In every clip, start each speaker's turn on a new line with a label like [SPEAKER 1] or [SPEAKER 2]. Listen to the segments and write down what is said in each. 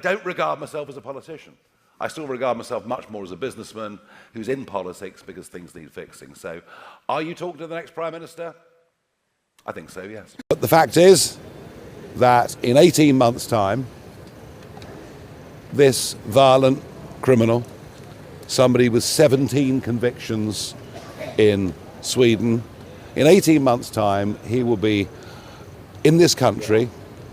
[SPEAKER 1] don't regard myself as a politician. I still regard myself much more as a businessman who's in politics because things need fixing. So, are you talking to the next Prime Minister? I think so, yes.
[SPEAKER 2] But the fact is that in 18 months' time, this violent criminal, somebody with 17 convictions in Sweden, in 18 months' time, he will be in this country.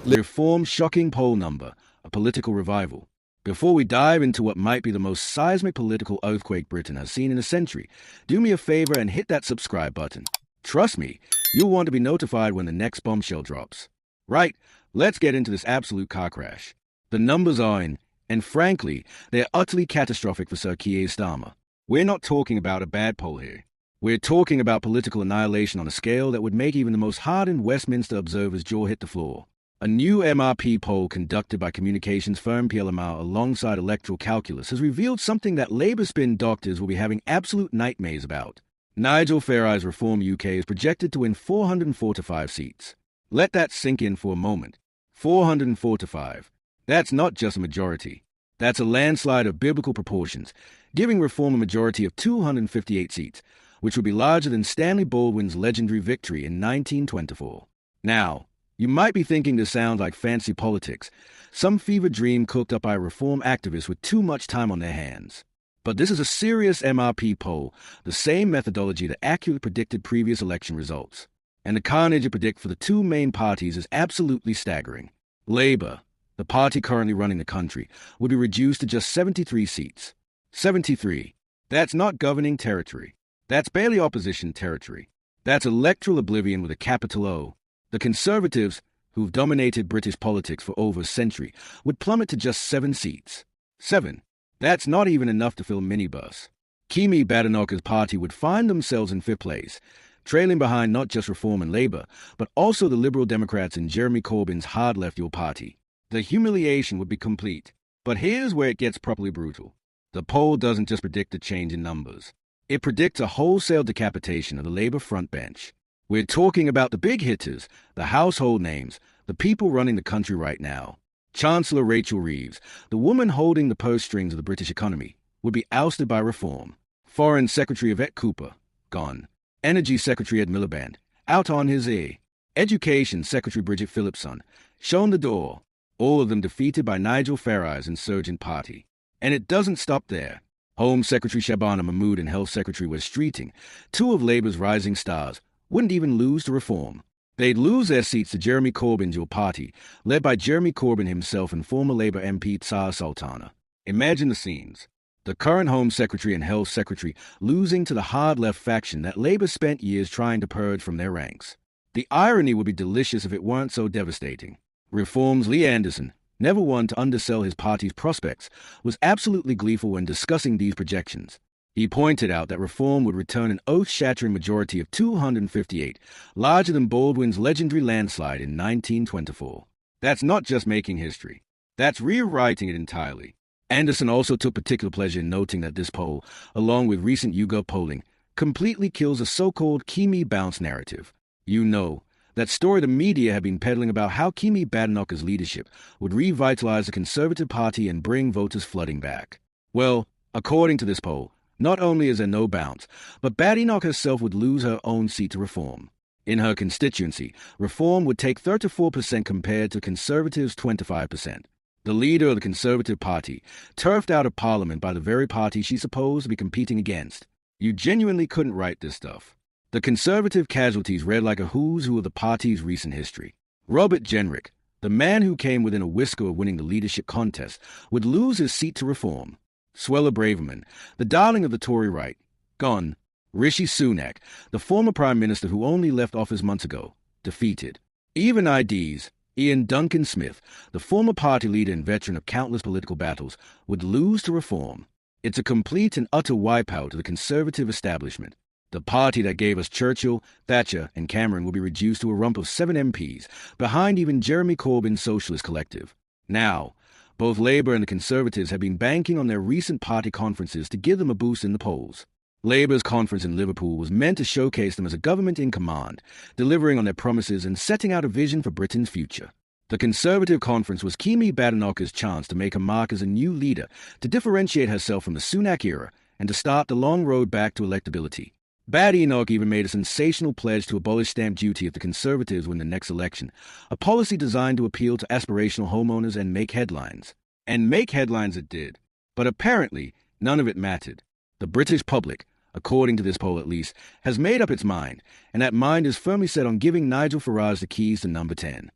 [SPEAKER 3] Reform's shocking poll number, a political revival. Before we dive into what might be the most seismic political earthquake Britain has seen in a century, do me a favor and hit that subscribe button. Trust me, you'll want to be notified when the next bombshell drops. Right, let's get into this absolute car crash. The numbers are in, and frankly, they're utterly catastrophic for Sir Keir Starmer. We're not talking about a bad poll here. We're talking about political annihilation on a scale that would make even the most hardened Westminster observer's jaw hit the floor. A new MRP poll conducted by communications firm PLMR alongside electoral calculus has revealed something that Labour spin doctors will be having absolute nightmares about. Nigel Farage's Reform UK is projected to win 445 seats. Let that sink in for a moment. 445. That's not just a majority. That's a landslide of biblical proportions, giving Reform a majority of 258 seats, which would be larger than Stanley Baldwin's legendary victory in 1924. Now, you might be thinking this sounds like fancy politics, some fever dream cooked up by Reform activists with too much time on their hands. But this is a serious MRP poll, the same methodology that accurately predicted previous election results. And the carnage it predicts for the two main parties is absolutely staggering. Labour, the party currently running the country, would be reduced to just 73 seats. 73. That's not governing territory. That's barely opposition territory. That's electoral oblivion with a capital O. The Conservatives, who've dominated British politics for over a century, would plummet to just 7 seats. 7. That's not even enough to fill a minibus. Keir Badenoch's party would find themselves in 5th place, trailing behind not just Reform and Labour, but also the Liberal Democrats and Jeremy Corbyn's hard-left Your Party. The humiliation would be complete. But here's where it gets properly brutal. The poll doesn't just predict a change in numbers. It predicts a wholesale decapitation of the Labour front bench. We're talking about the big hitters, the household names, the people running the country right now. Chancellor Rachel Reeves, the woman holding the purse strings of the British economy, would be ousted by Reform. Foreign Secretary Yvette Cooper, gone. Energy Secretary Ed Miliband, out on his ear. Education Secretary Bridget Phillipson, shown the door. All of them defeated by Nigel Farage's insurgent party. And it doesn't stop there. Home Secretary Shabana Mahmood and Health Secretary Wes Streeting, two of Labour's rising stars, wouldn't even lose to Reform. They'd lose their seats to Jeremy Corbyn's Your Party, led by Jeremy Corbyn himself and former Labour MP Tsar Sultana. Imagine the scenes. The current Home Secretary and Health Secretary losing to the hard-left faction that Labour spent years trying to purge from their ranks. The irony would be delicious if it weren't so devastating. Reform's Lee Anderson, never one to undersell his party's prospects, was absolutely gleeful when discussing these projections. He pointed out that Reform would return an oath-shattering majority of 258, larger than Baldwin's legendary landslide in 1924. That's not just making history. That's rewriting it entirely. Anderson also took particular pleasure in noting that this poll, along with recent YouGov polling, completely kills the so-called Keir bounce narrative. You know, that story the media had been peddling about how Keir Badenoch's leadership would revitalize the Conservative Party and bring voters flooding back. Well, according to this poll, not only is there no bounce, but Badenoch herself would lose her own seat to Reform. In her constituency, Reform would take 34% compared to Conservatives' 25%. The leader of the Conservative Party, turfed out of Parliament by the very party she's supposed to be competing against. You genuinely couldn't write this stuff. The Conservative casualties read like a who's who of the party's recent history. Robert Jenrick, the man who came within a whisker of winning the leadership contest, would lose his seat to Reform. Suella Braverman, the darling of the Tory right, gone. Rishi Sunak, the former Prime Minister who only left office months ago, defeated. Even IDs, Ian Duncan Smith, the former party leader and veteran of countless political battles, would lose to Reform. It's a complete and utter wipeout of the Conservative establishment. The party that gave us Churchill, Thatcher, and Cameron will be reduced to a rump of 7 MPs, behind even Jeremy Corbyn's Socialist Collective. Now, both Labour and the Conservatives have been banking on their recent party conferences to give them a boost in the polls. Labour's conference in Liverpool was meant to showcase them as a government in command, delivering on their promises and setting out a vision for Britain's future. The Conservative conference was Kimi Badenoch's chance to make a mark as a new leader, to differentiate herself from the Sunak era, and to start the long road back to electability. Badenoch even made a sensational pledge to abolish stamp duty if the Conservatives win the next election, a policy designed to appeal to aspirational homeowners and make headlines. And make headlines it did. But apparently, none of it mattered. The British public, according to this poll at least, has made up its mind, and that mind is firmly set on giving Nigel Farage the keys to number 10.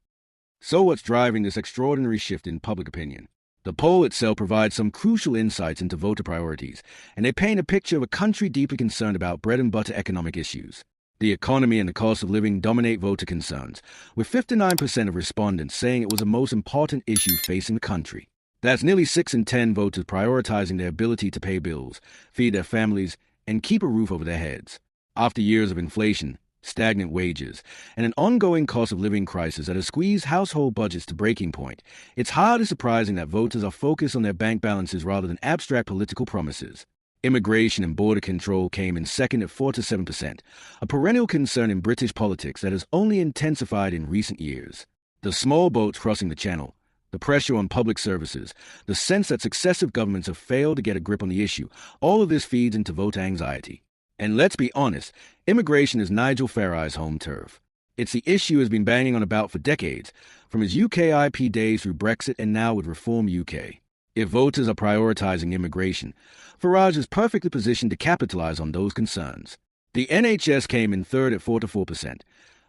[SPEAKER 3] So what's driving this extraordinary shift in public opinion? The poll itself provides some crucial insights into voter priorities, and they paint a picture of a country deeply concerned about bread-and-butter economic issues. The economy and the cost of living dominate voter concerns, with 59% of respondents saying it was the most important issue facing the country. That's nearly 6 in 10 voters prioritizing their ability to pay bills, feed their families, and keep a roof over their heads. After years of inflation, stagnant wages, and an ongoing cost of living crisis that has squeezed household budgets to breaking point, it's hardly surprising that voters are focused on their bank balances rather than abstract political promises. Immigration and border control came in second at 4 to 7%, a perennial concern in British politics that has only intensified in recent years. The small boats crossing the channel, the pressure on public services, the sense that successive governments have failed to get a grip on the issue, all of this feeds into voter anxiety. And let's be honest, immigration is Nigel Farage's home turf. It's the issue he's been banging on about for decades, from his UKIP days through Brexit and now with Reform UK. If voters are prioritizing immigration, Farage is perfectly positioned to capitalize on those concerns. The NHS came in third at 4 to 4%,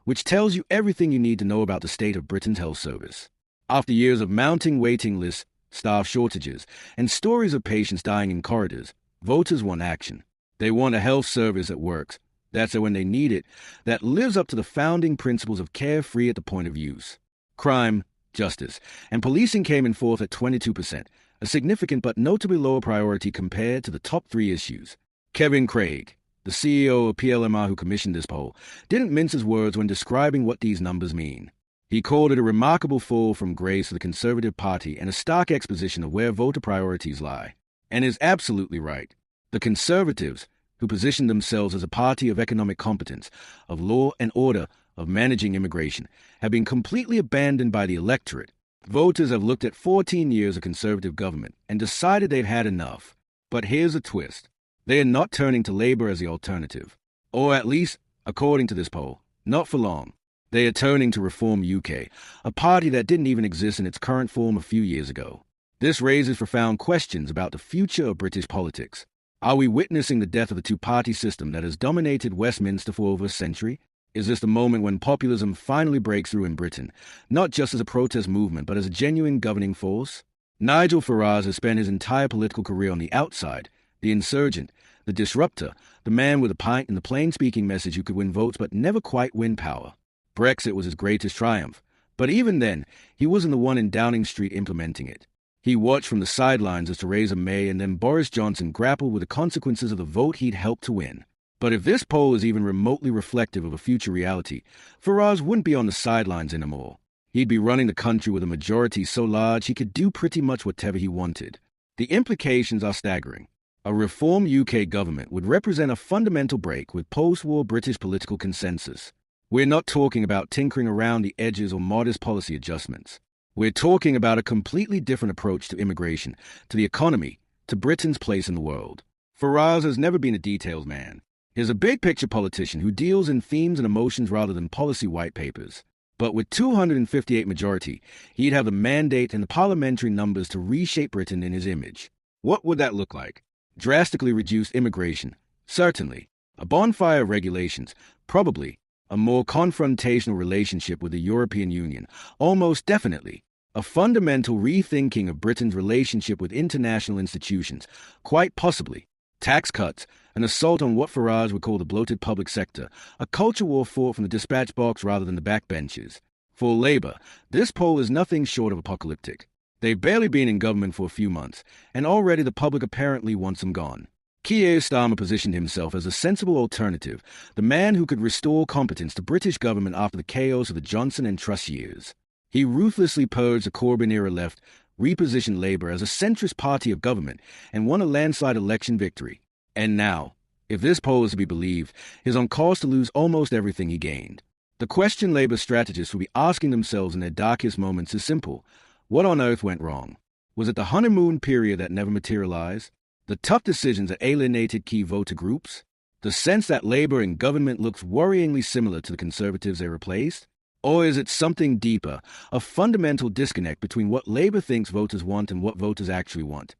[SPEAKER 3] which tells you everything you need to know about the state of Britain's health service. After years of mounting waiting lists, staff shortages, and stories of patients dying in corridors, voters want action. They want a health service that works, that's when they need it, that lives up to the founding principles of care free at the point of use. Crime, justice, and policing came in fourth at 22%, a significant but notably lower priority compared to the top 3 issues. Kevin Craig, the CEO of PLMR who commissioned this poll, didn't mince his words when describing what these numbers mean. He called it a remarkable fall from grace to the Conservative Party and a stark exposition of where voter priorities lie. And is absolutely right. The Conservatives, who positioned themselves as a party of economic competence, of law and order, of managing immigration, have been completely abandoned by the electorate. Voters have looked at 14 years of Conservative government and decided they've had enough. But here's a twist. They are not turning to Labour as the alternative. Or at least, according to this poll, not for long. They are turning to Reform UK, a party that didn't even exist in its current form a few years ago. This raises profound questions about the future of British politics. Are we witnessing the death of the two-party system that has dominated Westminster for over a century? Is this the moment when populism finally breaks through in Britain, not just as a protest movement, but as a genuine governing force? Nigel Farage has spent his entire political career on the outside, the insurgent, the disruptor, the man with a pint and the plain-speaking message who could win votes but never quite win power. Brexit was his greatest triumph, but even then, he wasn't the one in Downing Street implementing it. He watched from the sidelines as Theresa May and then Boris Johnson grappled with the consequences of the vote he'd helped to win. But if this poll is even remotely reflective of a future reality, Farage wouldn't be on the sidelines anymore. He'd be running the country with a majority so large he could do pretty much whatever he wanted. The implications are staggering. A Reform UK government would represent a fundamental break with post-war British political consensus. We're not talking about tinkering around the edges or modest policy adjustments. We're talking about a completely different approach to immigration, to the economy, to Britain's place in the world. Farage has never been a details man. He's a big-picture politician who deals in themes and emotions rather than policy white papers. But with 258 majority, he'd have the mandate and the parliamentary numbers to reshape Britain in his image. What would that look like? Drastically reduced immigration? Certainly. A bonfire of regulations? Probably. A more confrontational relationship with the European Union? Almost definitely. A fundamental rethinking of Britain's relationship with international institutions? Quite possibly. Tax cuts, an assault on what Farage would call the bloated public sector, a culture war fought from the dispatch box rather than the backbenches. For Labour, this poll is nothing short of apocalyptic. They've barely been in government for a few months, and already the public apparently wants them gone. Keir Starmer positioned himself as a sensible alternative, the man who could restore competence to British government after the chaos of the Johnson and Truss years. He ruthlessly purged the Corbyn-era left, repositioned Labour as a centrist party of government, and won a landslide election victory. And now, if this poll is to be believed, he's on course to lose almost everything he gained. The question Labour strategists will be asking themselves in their darkest moments is simple. What on earth went wrong? Was it the honeymoon period that never materialised? The tough decisions that alienated key voter groups? The sense that Labour in government looks worryingly similar to the Conservatives they replaced? Or is it something deeper, a fundamental disconnect between what Labour thinks voters want and what voters actually want?